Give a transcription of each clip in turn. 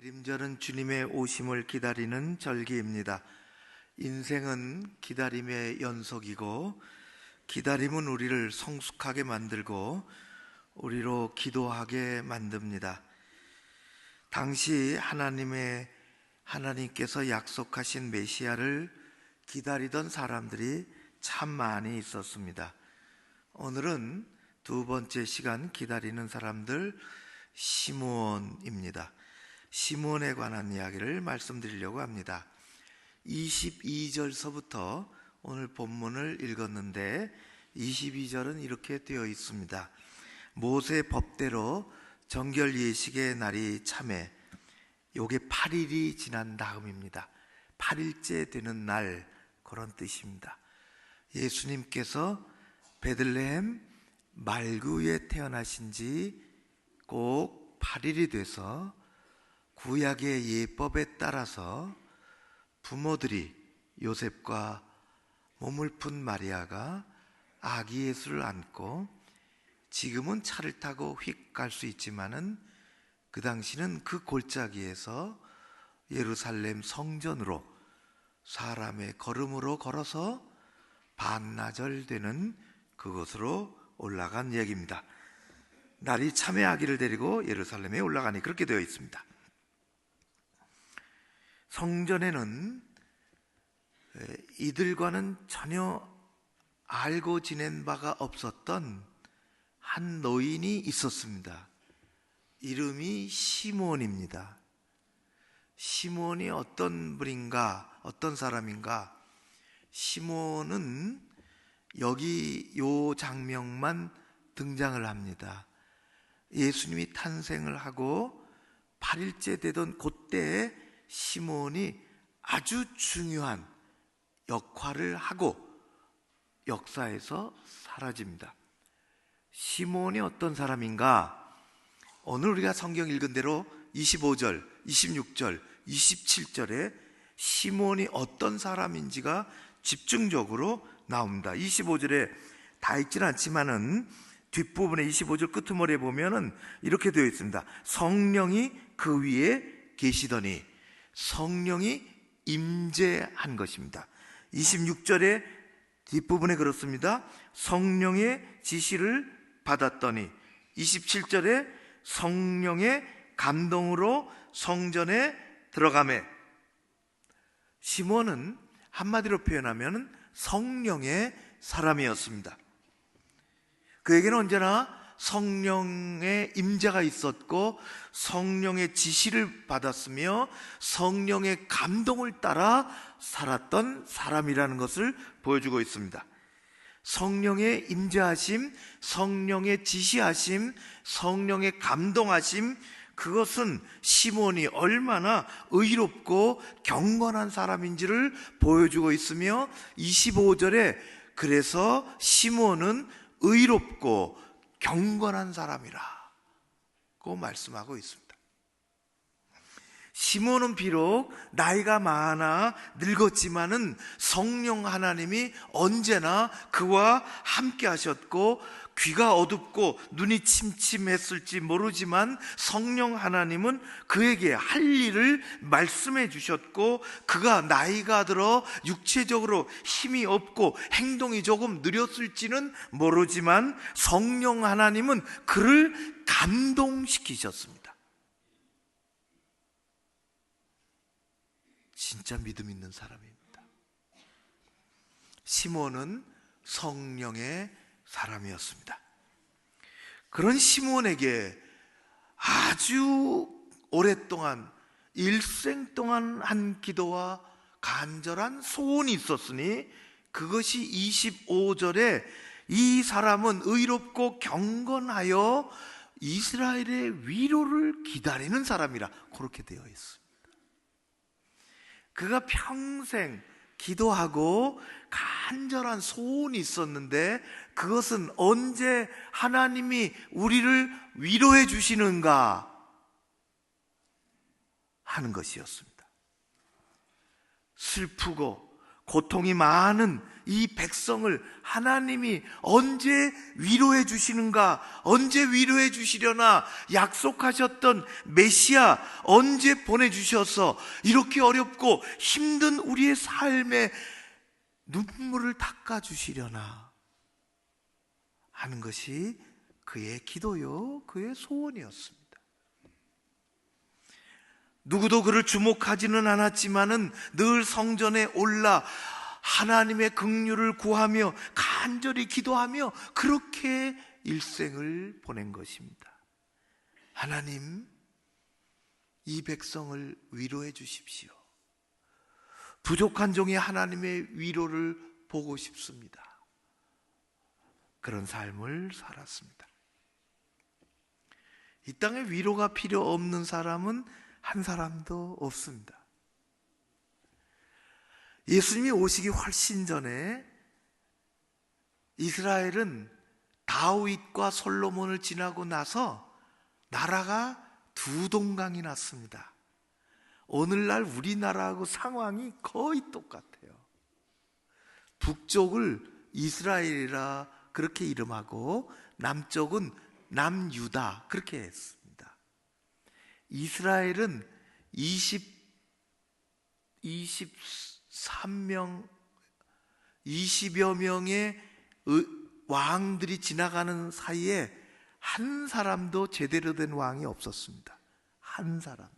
이름절은 주님의 오심을 기다리는 절기입니다. 인생은 기다림의 연속이고, 기다림은 우리를 성숙하게 만들고 우리로 기도하게 만듭니다. 당시 하나님께서 약속하신 메시아를 기다리던 사람들이 참 많이 있었습니다. 오늘은 두 번째 시간 기다리는 사람들, 시므온입니다. 시므온에 관한 이야기를 말씀드리려고 합니다. 22절서부터 오늘 본문을 읽었는데 22절은 이렇게 되어 있습니다. 모세 법대로 정결 예식의 날이 참에, 요게 8일이 지난 다음입니다. 8일째 되는 날, 그런 뜻입니다. 예수님께서 베들레헴 말구에 태어나신 지 꼭 8일이 돼서 구약의 예법에 따라서 부모들이, 요셉과 몸을 푼 마리아가 아기 예수를 안고, 지금은 차를 타고 휙 갈 수 있지만은 그 당시는 그 골짜기에서 예루살렘 성전으로 사람의 걸음으로 걸어서 반나절 되는 그곳으로 올라간 얘기입니다. 날이 참에 아기를 데리고 예루살렘에 올라가니 그렇게 되어 있습니다. 성전에는 이들과는 전혀 알고 지낸 바가 없었던 한 노인이 있었습니다. 이름이 시므온입니다. 시므온이 어떤 분인가, 어떤 사람인가? 시므온은 여기 요 장면만 등장을 합니다. 예수님이 탄생을 하고 8일째 되던 그때에 시므온이 아주 중요한 역할을 하고 역사에서 사라집니다. 시므온이 어떤 사람인가? 오늘 우리가 성경 읽은 대로 25절, 26절, 27절에 시므온이 어떤 사람인지가 집중적으로 나옵니다. 25절에 다 읽지는 않지만은 뒷부분에 25절 끄트머리에 보면은 이렇게 되어 있습니다. 성령이 그 위에 계시더니, 성령이 임재한 것입니다. 26절에 뒷부분에 그렇습니다. 성령의 지시를 받았더니, 27절에 성령의 감동으로 성전에 들어가매. 시므온은 한마디로 표현하면 성령의 사람이었습니다. 그에게는 언제나 성령의 임재가 있었고 성령의 지시를 받았으며 성령의 감동을 따라 살았던 사람이라는 것을 보여주고 있습니다. 성령의 임재하심, 성령의 지시하심, 성령의 감동하심, 그것은 시므온이 얼마나 의롭고 경건한 사람인지를 보여주고 있으며 25절에 그래서 시므온은 의롭고 경건한 사람이라고 말씀하고 있습니다. 시므온은 비록 나이가 많아 늙었지만은 성령 하나님이 언제나 그와 함께 하셨고, 귀가 어둡고 눈이 침침했을지 모르지만 성령 하나님은 그에게 할 일을 말씀해 주셨고, 그가 나이가 들어 육체적으로 힘이 없고 행동이 조금 느렸을지는 모르지만 성령 하나님은 그를 감동시키셨습니다. 진짜 믿음 있는 사람입니다. 시므온은 성령의 사람이었습니다. 그런 시므온에게 아주 오랫동안, 일생 동안 한 기도와 간절한 소원이 있었으니, 그것이 25절에 이 사람은 의롭고 경건하여 이스라엘의 위로를 기다리는 사람이라 그렇게 되어 있습니다. 그가 평생 기도하고 간절한 소원이 있었는데, 그것은 언제 하나님이 우리를 위로해 주시는가 하는 것이었습니다. 슬프고 고통이 많은 이 백성을 하나님이 언제 위로해 주시는가, 언제 위로해 주시려나, 약속하셨던 메시아 언제 보내주셔서 이렇게 어렵고 힘든 우리의 삶에 눈물을 닦아주시려나 하는 것이 그의 기도요, 그의 소원이었습니다. 누구도 그를 주목하지는 않았지만은 늘 성전에 올라 하나님의 긍휼을 구하며 간절히 기도하며 그렇게 일생을 보낸 것입니다. 하나님, 이 백성을 위로해 주십시오. 부족한 종이 하나님의 위로를 보고 싶습니다. 그런 삶을 살았습니다. 이 땅에 위로가 필요 없는 사람은 한 사람도 없습니다. 예수님이 오시기 훨씬 전에 이스라엘은 다윗과 솔로몬을 지나고 나서 나라가 두 동강이 났습니다. 오늘날 우리나라하고 상황이 거의 똑같아요. 북쪽을 이스라엘이라 그렇게 이름하고 남쪽은 남유다 그렇게 했습니다. 이스라엘은 23명, 20여 명의 왕들이 지나가는 사이에 한 사람도 제대로 된 왕이 없었습니다. 한 사람도.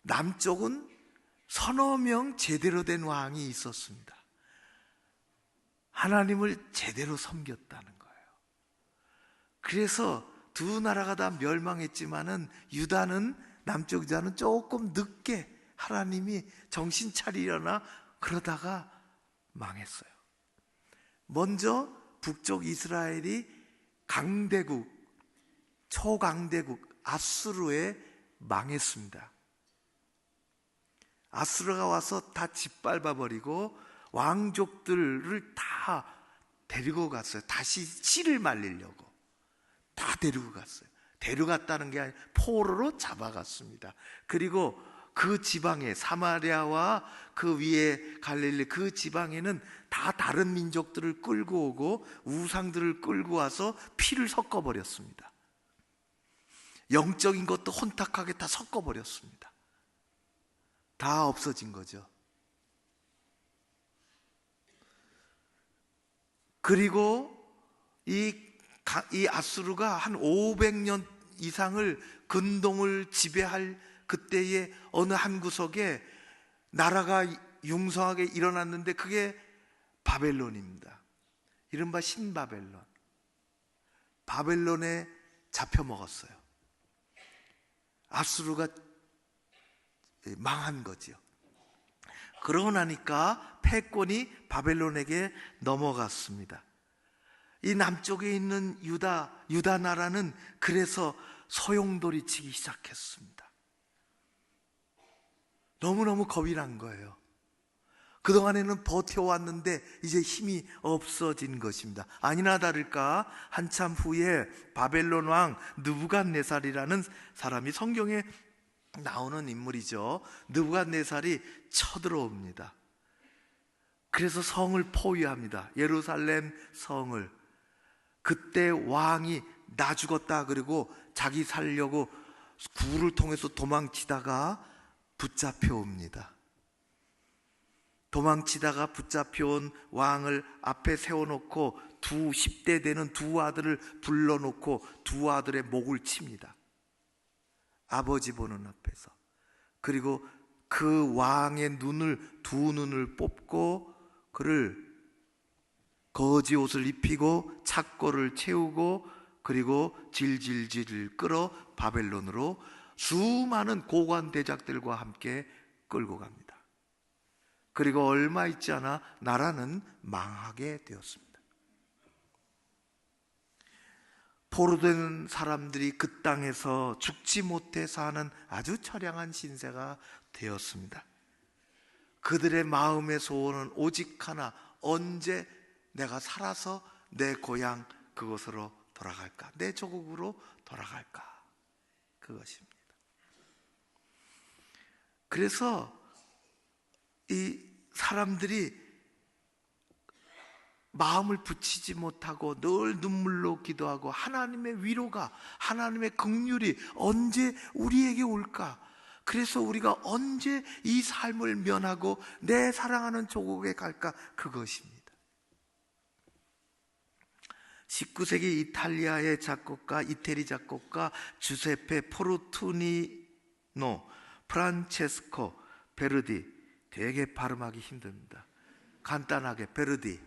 남쪽은 서너 명 제대로 된 왕이 있었습니다. 하나님을 제대로 섬겼다는 거예요. 그래서 두 나라가 다 멸망했지만은 남쪽 유다는 조금 늦게 하나님이 정신 차리려나 그러다가 망했어요. 먼저 북쪽 이스라엘이 초강대국 아수르에 망했습니다. 아수르가 와서 다 짓밟아버리고 왕족들을 다 데리고 갔어요. 다시 씨를 말리려고 다 데리고 갔어요. 데려갔다는 게 아니라 포로로 잡아갔습니다. 그리고 그 지방에 사마리아와 그 위에 갈릴리 그 지방에는 다 다른 민족들을 끌고 오고 우상들을 끌고 와서 피를 섞어버렸습니다. 영적인 것도 혼탁하게 다 섞어버렸습니다. 다 없어진 거죠. 그리고 이 아수르가 한 500년 이상을 근동을 지배할 그때의 어느 한 구석에 나라가 융성하게 일어났는데 그게 바벨론입니다. 이른바 신바벨론. 바벨론에 잡혀먹었어요. 아수르가 망한 거죠. 그러고 나니까 패권이 바벨론에게 넘어갔습니다. 이 남쪽에 있는 유다 나라는 그래서 소용돌이 치기 시작했습니다. 너무너무 겁이 난 거예요. 그동안에는 버텨왔는데 이제 힘이 없어진 것입니다. 아니나 다를까 한참 후에 바벨론 왕 느부갓네살이라는 사람이 성경에 나오는 인물이죠. 느부갓네살이 쳐들어옵니다. 그래서 성을 포위합니다. 예루살렘 성을. 그때 왕이 나 죽었다 그리고 자기 살려고 굴을 통해서 도망치다가 붙잡혀옵니다. 도망치다가 붙잡혀온 왕을 앞에 세워놓고 10대 되는 두 아들을 불러놓고 두 아들의 목을 칩니다. 아버지 보는 앞에서. 그리고 그 왕의 두 눈을 뽑고 그를 거지 옷을 입히고 착고를 채우고 그리고 질질질 끌어 바벨론으로 수많은 고관 대작들과 함께 끌고 갑니다. 그리고 얼마 있지 않아 나라는 망하게 되었습니다. 포로된 사람들이 그 땅에서 죽지 못해 사는 아주 처량한 신세가 되었습니다. 그들의 마음의 소원은 오직 하나, 언제 내가 살아서 내 고향 그곳으로 돌아갈까? 내 조국으로 돌아갈까? 그것입니다. 그래서 이 사람들이 마음을 붙이지 못하고 늘 눈물로 기도하고 하나님의 위로가, 하나님의 긍휼이 언제 우리에게 올까? 그래서 우리가 언제 이 삶을 면하고 내 사랑하는 조국에 갈까? 그것입니다. 19세기 이탈리아의 작곡가, 이태리 작곡가 주세페 포르투니노 프란체스코 베르디, 되게 발음하기 힘듭니다. 간단하게 베르디,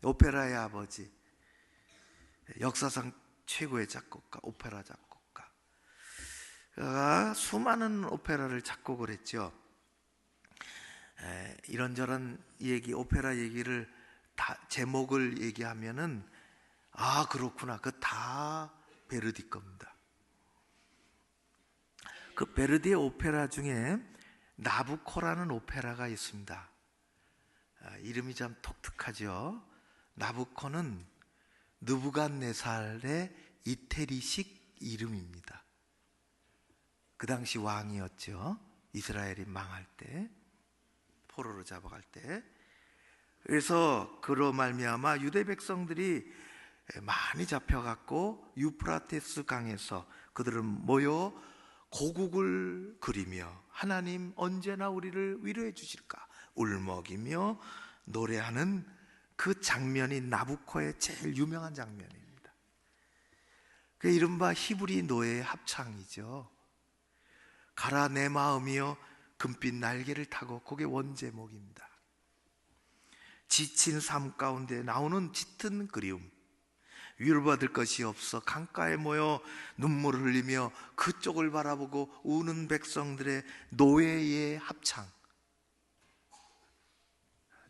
오페라의 아버지, 역사상 최고의 작곡가, 오페라 작곡가. 수많은 오페라를 작곡을 했죠. 이런저런 얘기, 오페라 얘기를 다 제목을 얘기하면은 그렇구나, 그 다 베르디 겁니다. 그 베르디의 오페라 중에 나부코라는 오페라가 있습니다. 이름이 참 독특하죠. 나부코는 느부갓네살의 이태리식 이름입니다. 그 당시 왕이었죠. 이스라엘이 망할 때, 포로로 잡아갈 때. 그래서 그로 말미암아 유대 백성들이 많이 잡혀갔고 유프라테스 강에서 그들은 모여 고국을 그리며 하나님 언제나 우리를 위로해 주실까 울먹이며 노래하는 그 장면이 나부코의 제일 유명한 장면입니다. 그 이른바 히브리 노예의 합창이죠. 가라 내 마음이여 금빛 날개를 타고, 그게 원제목입니다. 지친 삶 가운데 나오는 짙은 그리움, 위로받을 것이 없어 강가에 모여 눈물을 흘리며 그쪽을 바라보고 우는 백성들의 노예의 합창.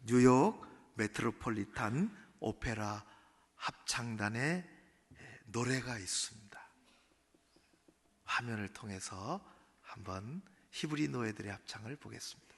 뉴욕 메트로폴리탄 오페라 합창단의 노래가 있습니다. 화면을 통해서 한번 히브리 노예들의 합창을 보겠습니다.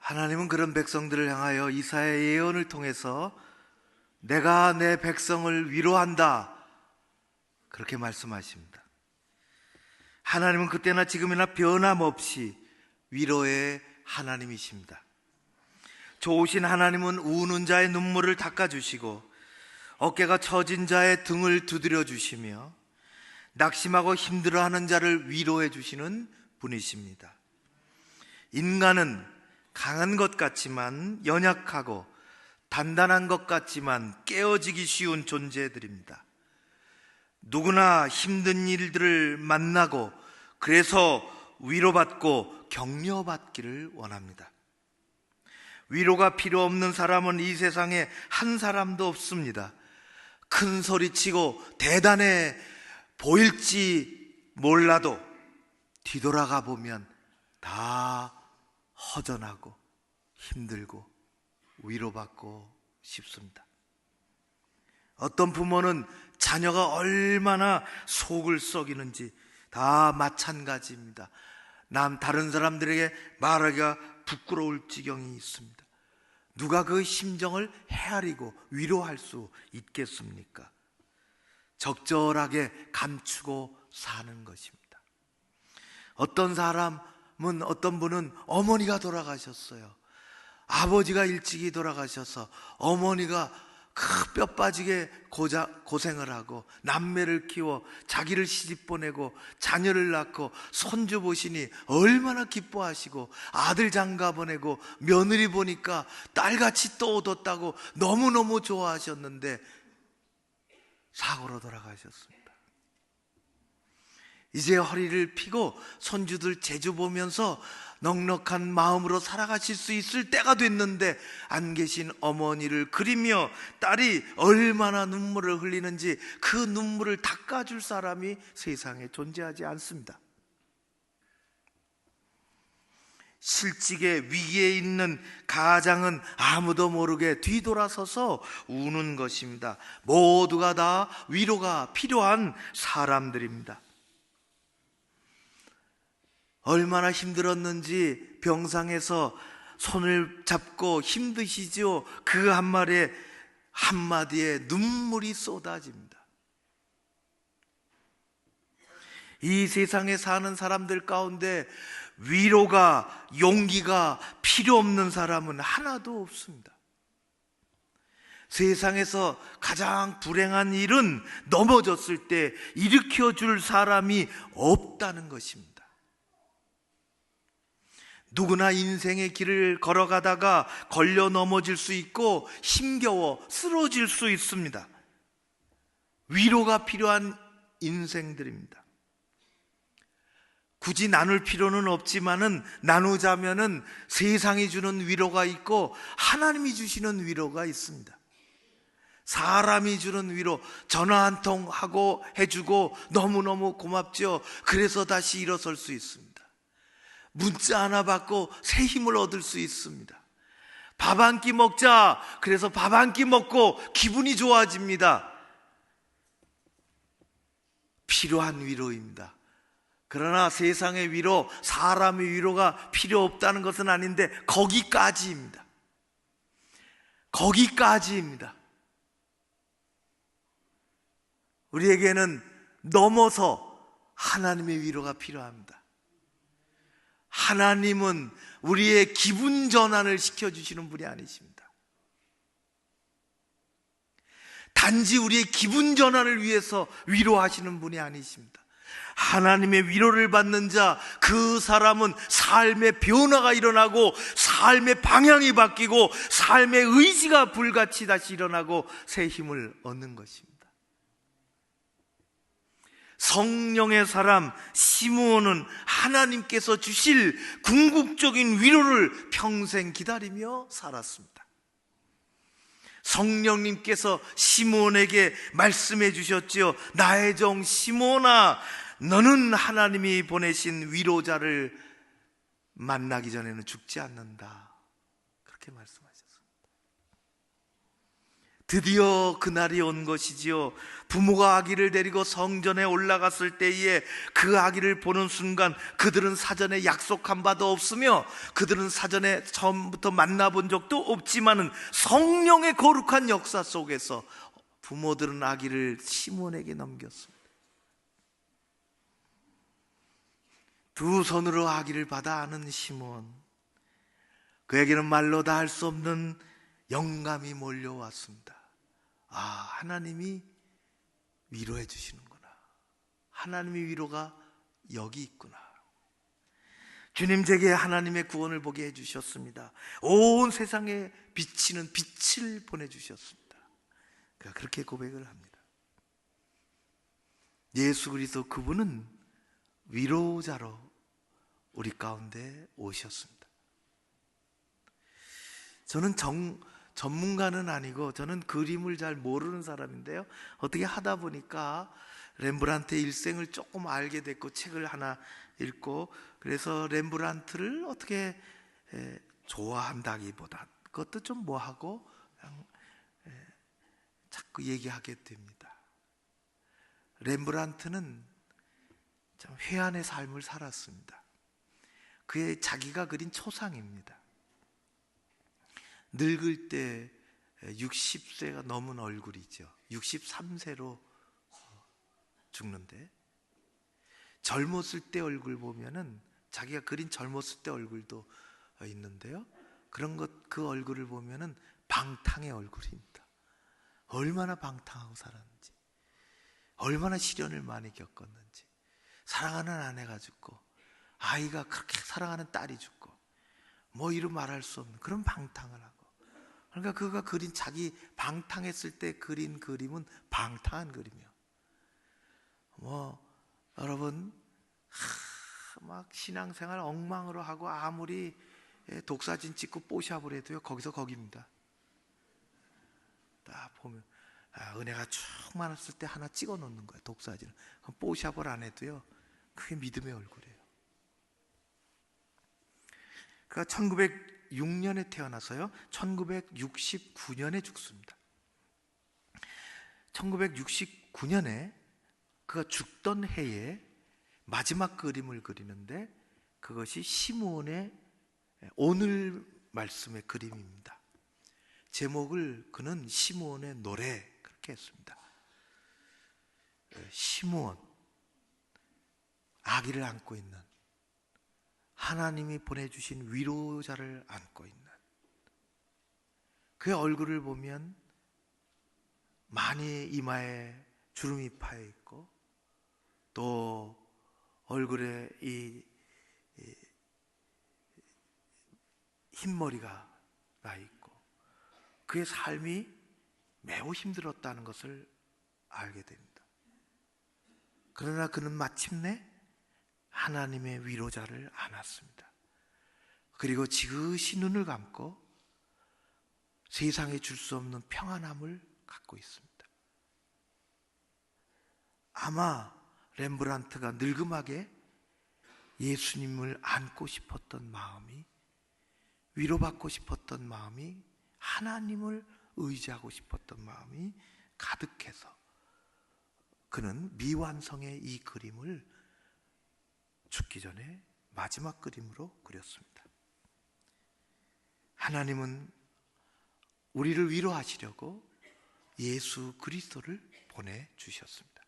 하나님은 그런 백성들을 향하여 이사야의 예언을 통해서 내가 내 백성을 위로한다, 그렇게 말씀하십니다. 하나님은 그때나 지금이나 변함없이 위로의 하나님이십니다. 좋으신 하나님은 우는 자의 눈물을 닦아주시고 어깨가 처진 자의 등을 두드려 주시며 낙심하고 힘들어하는 자를 위로해 주시는 분이십니다. 인간은 강한 것 같지만 연약하고 단단한 것 같지만 깨어지기 쉬운 존재들입니다. 누구나 힘든 일들을 만나고 그래서 위로받고 격려받기를 원합니다. 위로가 필요 없는 사람은 이 세상에 한 사람도 없습니다. 큰 소리치고 대단해 보일지 몰라도 뒤돌아가 보면 다 허전하고 힘들고 위로받고 싶습니다. 어떤 부모는 자녀가 얼마나 속을 썩이는지 다 마찬가지입니다. 다른 사람들에게 말하기가 부끄러울 지경이 있습니다. 누가 그 심정을 헤아리고 위로할 수 있겠습니까? 적절하게 감추고 사는 것입니다. 어떤 사람은, 어떤 분은 어머니가 돌아가셨어요. 아버지가 일찍이 돌아가셔서 어머니가 그 뼈 빠지게 고생을 하고 남매를 키워 자기를 시집 보내고 자녀를 낳고 손주 보시니 얼마나 기뻐하시고 아들 장가 보내고 며느리 보니까 딸같이 또 얻었다고 너무너무 좋아하셨는데 사고로 돌아가셨습니다. 이제 허리를 펴고 손주들 재주 보면서 넉넉한 마음으로 살아가실 수 있을 때가 됐는데 안 계신 어머니를 그리며 딸이 얼마나 눈물을 흘리는지 그 눈물을 닦아줄 사람이 세상에 존재하지 않습니다. 실직의 위기에 있는 가장은 아무도 모르게 뒤돌아서서 우는 것입니다. 모두가 다 위로가 필요한 사람들입니다. 얼마나 힘들었는지 병상에서 손을 잡고 힘드시죠? 그 한마디에 눈물이 쏟아집니다. 이 세상에 사는 사람들 가운데 위로가, 용기가 필요 없는 사람은 하나도 없습니다. 세상에서 가장 불행한 일은 넘어졌을 때 일으켜줄 사람이 없다는 것입니다. 누구나 인생의 길을 걸어가다가 걸려 넘어질 수 있고 힘겨워 쓰러질 수 있습니다. 위로가 필요한 인생들입니다. 굳이 나눌 필요는 없지만은 나누자면은 세상이 주는 위로가 있고 하나님이 주시는 위로가 있습니다. 사람이 주는 위로, 전화 한 통 하고 해주고 너무너무 고맙죠. 그래서 다시 일어설 수 있습니다. 문자 하나 받고 새 힘을 얻을 수 있습니다. 밥 한 끼 먹자, 그래서 밥 한 끼 먹고 기분이 좋아집니다. 필요한 위로입니다. 그러나 세상의 위로, 사람의 위로가 필요 없다는 것은 아닌데 거기까지입니다. 거기까지입니다. 우리에게는 넘어서 하나님의 위로가 필요합니다. 하나님은 우리의 기분 전환을 시켜주시는 분이 아니십니다. 단지 우리의 기분 전환을 위해서 위로하시는 분이 아니십니다. 하나님의 위로를 받는 자, 그 사람은 삶의 변화가 일어나고 삶의 방향이 바뀌고 삶의 의지가 불같이 다시 일어나고 새 힘을 얻는 것입니다. 성령의 사람 시므온은 하나님께서 주실 궁극적인 위로를 평생 기다리며 살았습니다. 성령님께서 시므온에게 말씀해 주셨지요. 나의 종 시므온아, 너는 하나님이 보내신 위로자를 만나기 전에는 죽지 않는다. 그렇게 말씀하셨습니다. 드디어 그날이 온 것이지요. 부모가 아기를 데리고 성전에 올라갔을 때에 그 아기를 보는 순간 그들은 사전에 약속한 바도 없으며 그들은 사전에 처음부터 만나본 적도 없지만은 성령의 거룩한 역사 속에서 부모들은 아기를 시몬에게 넘겼습니다. 두 손으로 아기를 받아 안은 시몬, 그에게는 말로 다 할 수 없는 영감이 몰려왔습니다. 아, 하나님이 위로해 주시는구나. 하나님의 위로가 여기 있구나. 주님, 제게 하나님의 구원을 보게 해주셨습니다. 온 세상에 비치는 빛을 보내주셨습니다. 그가 그렇게 고백을 합니다. 예수 그리스도, 그분은 위로자로 우리 가운데 오셨습니다. 저는 전문가는 아니고 저는 그림을 잘 모르는 사람인데요, 어떻게 하다 보니까 렘브란트의 일생을 조금 알게 됐고 책을 하나 읽고, 그래서 렘브란트를 어떻게 좋아한다기보다 그것도 좀 뭐하고 그냥 자꾸 얘기하게 됩니다. 렘브란트는 참 회한의 삶을 살았습니다. 그의 자기가 그린 초상입니다. 늙을 때 60세가 넘은 얼굴이죠. 63세로 죽는데, 젊었을 때 얼굴 보면은 자기가 그린 젊었을 때 얼굴도 있는데요, 그 얼굴을 보면은 방탕의 얼굴입니다. 얼마나 방탕하고 살았는지, 얼마나 시련을 많이 겪었는지, 사랑하는 아내가 죽고 아이가 그렇게 사랑하는 딸이 죽고 뭐 이루 말할 수 없는 그런 방탕을 하고, 그러니까 그가 그린, 자기 방탕했을 때 그린 그림은 방탕한 그림이요. 여러분, 막 신앙생활 엉망으로 하고 아무리 독사진 찍고 뽀샵을 해도요, 거기서 거기입니다. 딱 보면 은혜가 쭉 많았을 때 하나 찍어 놓는 거예요, 독사진을. 그럼 뽀샵을 안 해도요, 그게 믿음의 얼굴이에요. 그가 1906년에 태어나서요, 1969년에 죽습니다. 1969년에 그가 죽던 해에 마지막 그림을 그리는데, 그것이 시므온의 오늘 말씀의 그림입니다. 제목을 그는 시므온의 노래 그렇게 했습니다. 시므온, 아기를 안고 있는, 하나님이 보내주신 위로자를 안고 있는, 그의 얼굴을 보면 많이 이마에 주름이 파여 있고, 또 얼굴에 이 흰머리가 나 있고, 그의 삶이 매우 힘들었다는 것을 알게 됩니다. 그러나 그는 마침내 하나님의 위로자를 안았습니다. 그리고 지그시 눈을 감고 세상에 줄 수 없는 평안함을 갖고 있습니다. 아마 렘브란트가 늙음하게 예수님을 안고 싶었던 마음이, 위로받고 싶었던 마음이, 하나님을 의지하고 싶었던 마음이 가득해서 그는 미완성의 이 그림을 죽기 전에 마지막 그림으로 그렸습니다. 하나님은 우리를 위로하시려고 예수 그리스도를 보내주셨습니다.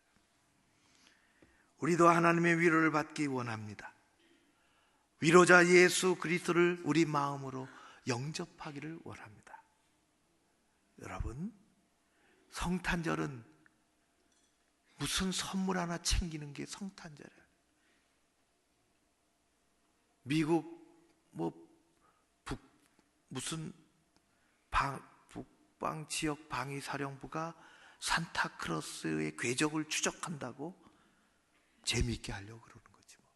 우리도 하나님의 위로를 받기 원합니다. 위로자 예수 그리스도를 우리 마음으로 영접하기를 원합니다. 여러분, 성탄절은 무슨 선물 하나 챙기는 게 성탄절이에요. 미국 무슨 북방 지역 방위사령부가 산타크로스의 궤적을 추적한다고 재미있게 하려고 그러는 거지 뭐.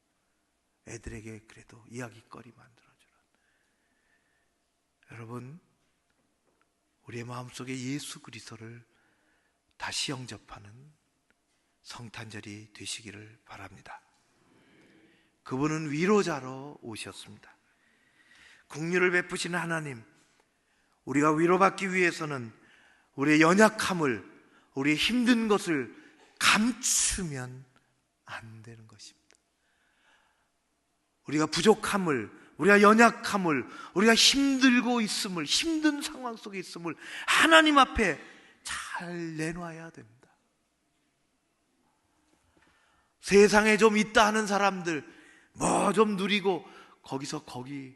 애들에게 그래도 이야기거리 만들어주는. 여러분, 우리의 마음속에 예수 그리스도를 다시 영접하는 성탄절이 되시기를 바랍니다. 그분은 위로자로 오셨습니다. 긍휼을 베푸시는 하나님, 우리가 위로받기 위해서는 우리의 연약함을, 우리의 힘든 것을 감추면 안 되는 것입니다. 우리가 부족함을, 우리가 연약함을, 우리가 힘들고 있음을, 힘든 상황 속에 있음을 하나님 앞에 잘 내놔야 됩니다. 세상에 좀 있다 하는 사람들, 뭐 좀 누리고 거기서 거기요.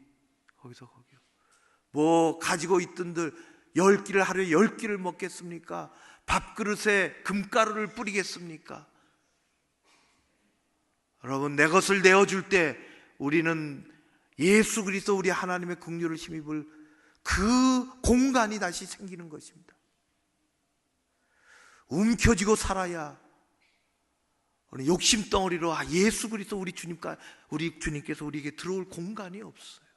뭐 가지고 있던들 10끼를 하루에 10끼를 먹겠습니까? 밥그릇에 금가루를 뿌리겠습니까? 여러분, 내 것을 내어줄 때 우리는 예수 그리스도 우리 하나님의 긍휼을 힘입을 그 공간이 다시 생기는 것입니다. 움켜쥐고 살아야 욕심 덩어리로 예수 그리스도 우리 주님께서 우리에게 들어올 공간이 없어요.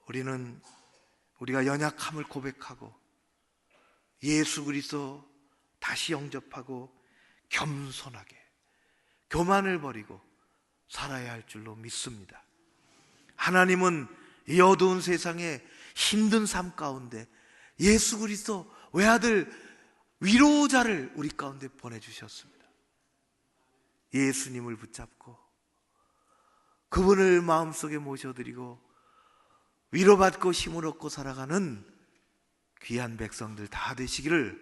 우리는 우리가 연약함을 고백하고 예수 그리스도 다시 영접하고 겸손하게 교만을 버리고 살아야 할 줄로 믿습니다. 하나님은 이 어두운 세상에 힘든 삶 가운데 예수 그리스도 외아들 위로자를 우리 가운데 보내주셨습니다. 예수님을 붙잡고 그분을 마음속에 모셔드리고 위로받고 힘을 얻고 살아가는 귀한 백성들 다 되시기를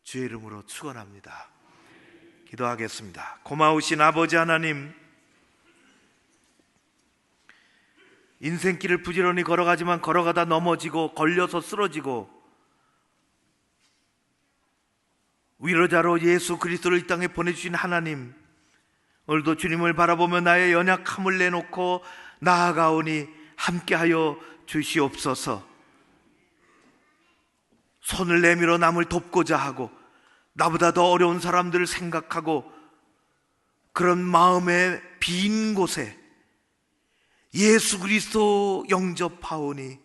주의 이름으로 축원합니다. 기도하겠습니다. 고마우신 아버지 하나님, 인생길을 부지런히 걸어가지만 걸어가다 넘어지고 걸려서 쓰러지고 위로자로 예수 그리스도를 이 땅에 보내주신 하나님, 오늘도 주님을 바라보며 나의 연약함을 내놓고 나아가오니 함께하여 주시옵소서. 손을 내밀어 남을 돕고자 하고 나보다 더 어려운 사람들을 생각하고 그런 마음의 빈 곳에 예수 그리스도 영접하오니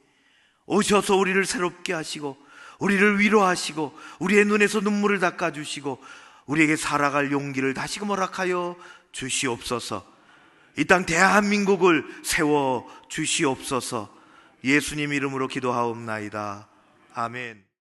오셔서 우리를 새롭게 하시고 우리를 위로하시고 우리의 눈에서 눈물을 닦아주시고 우리에게 살아갈 용기를 다시금 허락하여 주시옵소서. 이 땅 대한민국을 세워 주시옵소서. 예수님 이름으로 기도하옵나이다. 아멘.